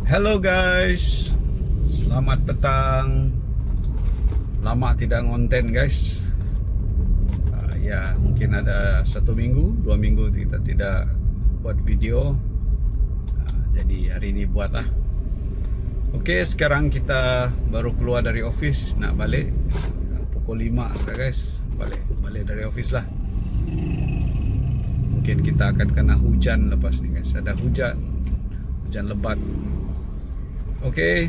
Hello guys, selamat petang. Lama tidak ngonten guys. Ya mungkin ada 1 minggu, 2 minggu kita tidak buat video. Jadi hari ini buatlah. Oke, sekarang kita baru keluar dari office, nak balik pukul 5 sudah guys. Balik dari office lah. Mungkin kita akan kena hujan lepas ni guys. Ada hujan lebat. Oke,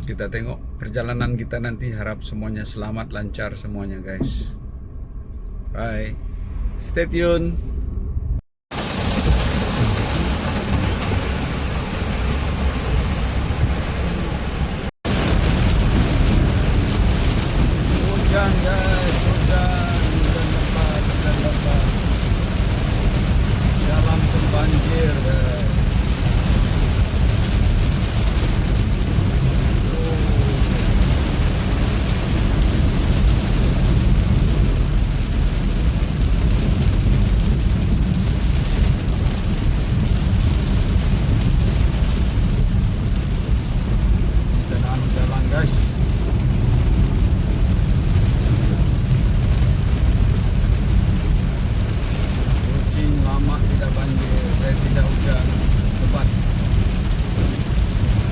kita tengok perjalanan kita nanti. Harap semuanya selamat, lancar semuanya guys. Bye, stay tune. Hujan guys, hujan lebat. Jalan pun banjir guys. Guys, kucing lama tidak banjir, tidak hujan lebat.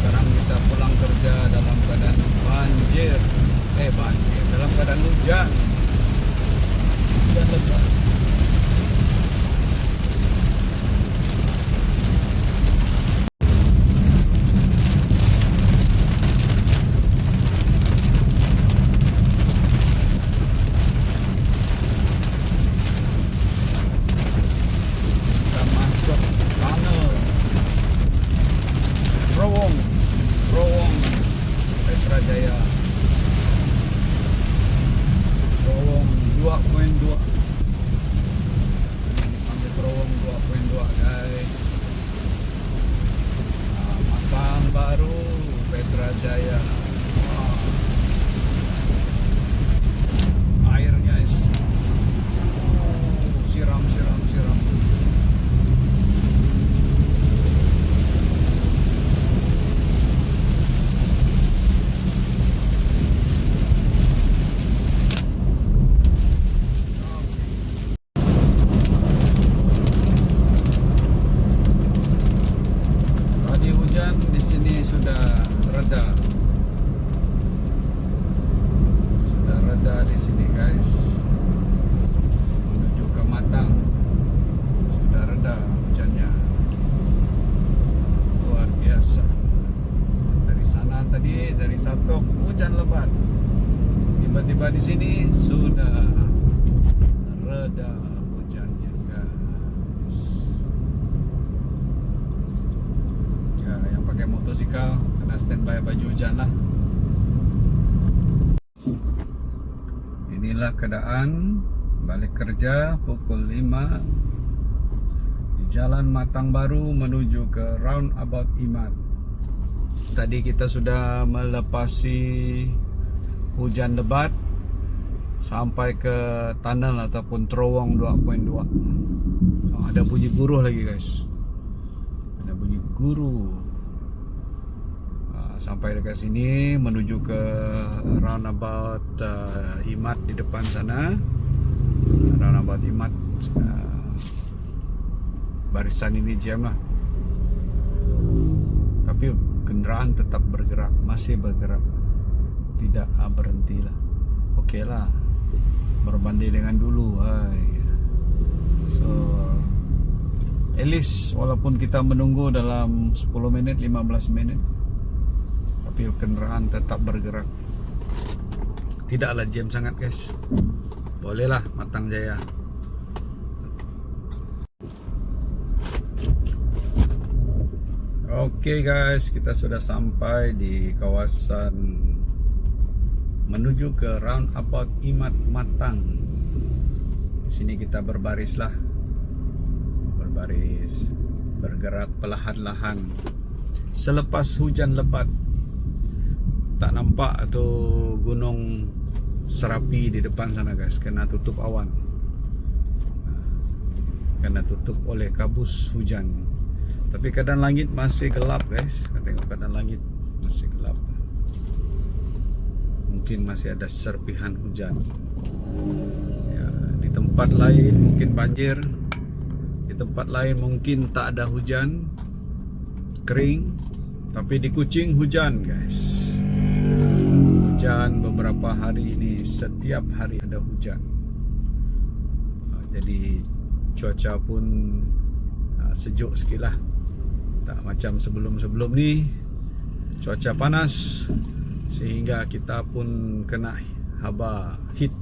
Sekarang kita pulang kerja dalam keadaan banjir, dalam keadaan hujan lebat. Terowong Petra Jaya. Terowong 2.2. Ambil terowong 2.2 guys. Matang baru Petra Jaya. Airnya siram. Di sini sudah reda di sini guys. Menuju ke Matang sudah reda hujannya, luar biasa. Dari sana tadi, dari Satok hujan lebat, tiba-tiba di sini sudah reda hujannya guys. Yang pakai motosikal kena standby baju hujan lah. Inilah keadaan balik kerja pukul 5 di Jalan Matang Baru menuju ke Roundabout Imat. Tadi kita sudah melepasi hujan lebat sampai ke tunnel ataupun terowong 2.2. Ada bunyi guruh lagi guys. Ada bunyi guru. Sampai dekat sini menuju ke roundabout Imat di depan sana. Roundabout Imat, barisan ini jam lah. Tapi kendaraan tetap bergerak, masih bergerak, tidak berhenti lah. Okey lah, berbanding dengan dulu. So at least walaupun kita menunggu dalam 10 minit, 15 minit, tapi kendaraan tetap bergerak. Tidaklah jam sangat guys. Bolehlah Matang Jaya. Oke guys, kita sudah sampai di kawasan menuju ke Roundabout Imat Matang. Di sini kita berbaris, bergerak perlahan-lahan. Selepas hujan lebat, tak nampak tu gunung Serapi di depan sana guys, kena tutup awan, kena tutup oleh kabus hujan. Tapi keadaan langit masih gelap guys. Tengok keadaan langit masih gelap. Mungkin masih ada serpihan hujan. Ya, di tempat lain mungkin banjir. Di tempat lain mungkin tak ada hujan, kering. Tapi di Kuching hujan guys. Hujan beberapa hari ini, setiap hari ada hujan. Jadi cuaca pun sejuk sikit lah. Tak macam sebelum-sebelum ni cuaca panas sehingga kita pun kena haba heat.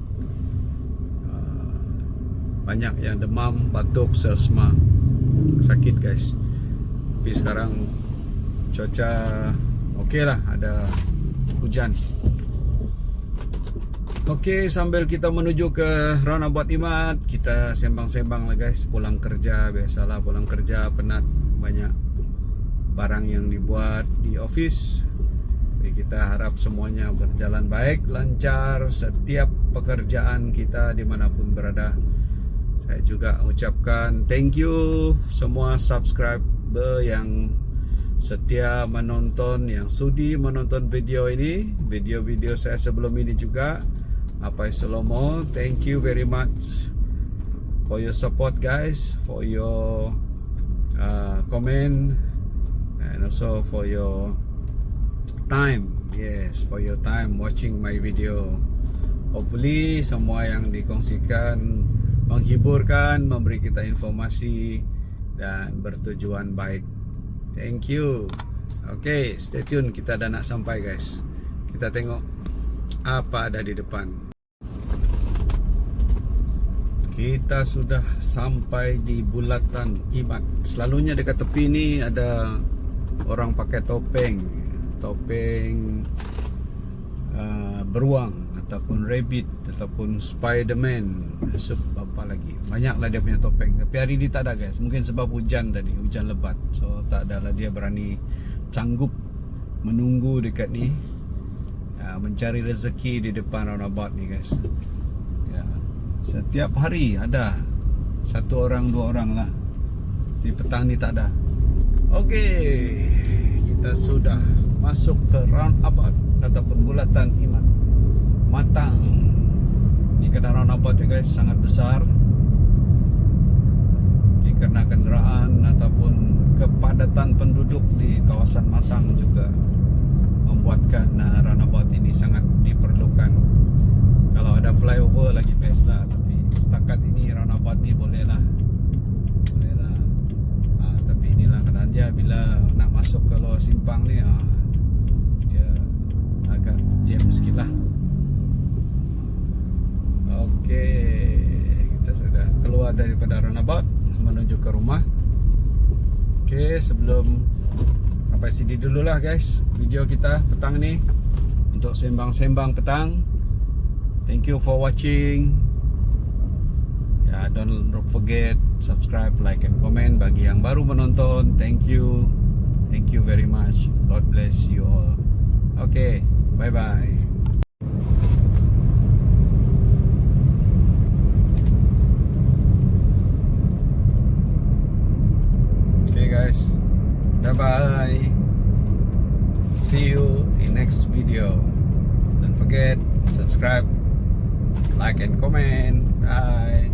Banyak yang demam, batuk, selesma, sakit guys. Tapi sekarang cuaca okey lah, ada hujan. Okey, sambil kita menuju ke roundabout Imat, kita sembang-sembang lah guys. Pulang kerja, biasalah pulang kerja penat, banyak barang yang dibuat di office. Jadi kita harap semuanya berjalan baik, lancar setiap pekerjaan kita dimanapun berada. Saya juga ucapkan thank you semua subscriber yang setia menonton, yang sudi menonton video ini, video-video saya sebelum ini juga. Apai Salomo, thank you very much for your support guys, for your comment, and also for your time. Yes, for your time watching my video. Hopefully semua yang dikongsikan menghiburkan, memberi kita informasi dan bertujuan baik. Thank you. Okay, stay tune. Kita dah nak sampai guys. Kita tengok apa ada di depan. Kita sudah sampai di bulatan Imat. Selalunya dekat tepi ni ada orang pakai topeng. Topeng beruang ataupun rabbit ataupun Spiderman, apa lagi, banyaklah dia punya topeng. Tapi hari ni tak ada guys, mungkin sebab hujan tadi, hujan lebat, so tak ada lah dia berani sanggup menunggu dekat ni, mencari rezeki di depan roundabout ni guys. Ya, setiap hari ada satu orang, dua orang lah. Di petang ni tak ada. Okey, kita sudah masuk ke roundabout ataupun bulatan Imat Matang. Ini kena roundabout ya guys, sangat besar. Ini kerana kenderaan ataupun kepadatan penduduk di kawasan Matang juga membuatkan roundabout ini sangat diperlukan. Kalau ada flyover lagi best lah, tapi setakat ini roundabout ni boleh lah. Tapi inilah keadaan dia bila nak masuk ke luar simpang ni, dia agak jam sikit lah. Okey, kita sudah keluar daripada roundabout menuju ke rumah. Okey, sebelum sampai sini dululah guys video kita petang ni untuk sembang-sembang petang. Thank you for watching. Ya, don't forget subscribe, like and comment bagi yang baru menonton. Thank you. Thank you very much. God bless you all. Okay, bye-bye. Okay guys, bye-bye. See you in next video. Don't forget subscribe, like and comment. Bye.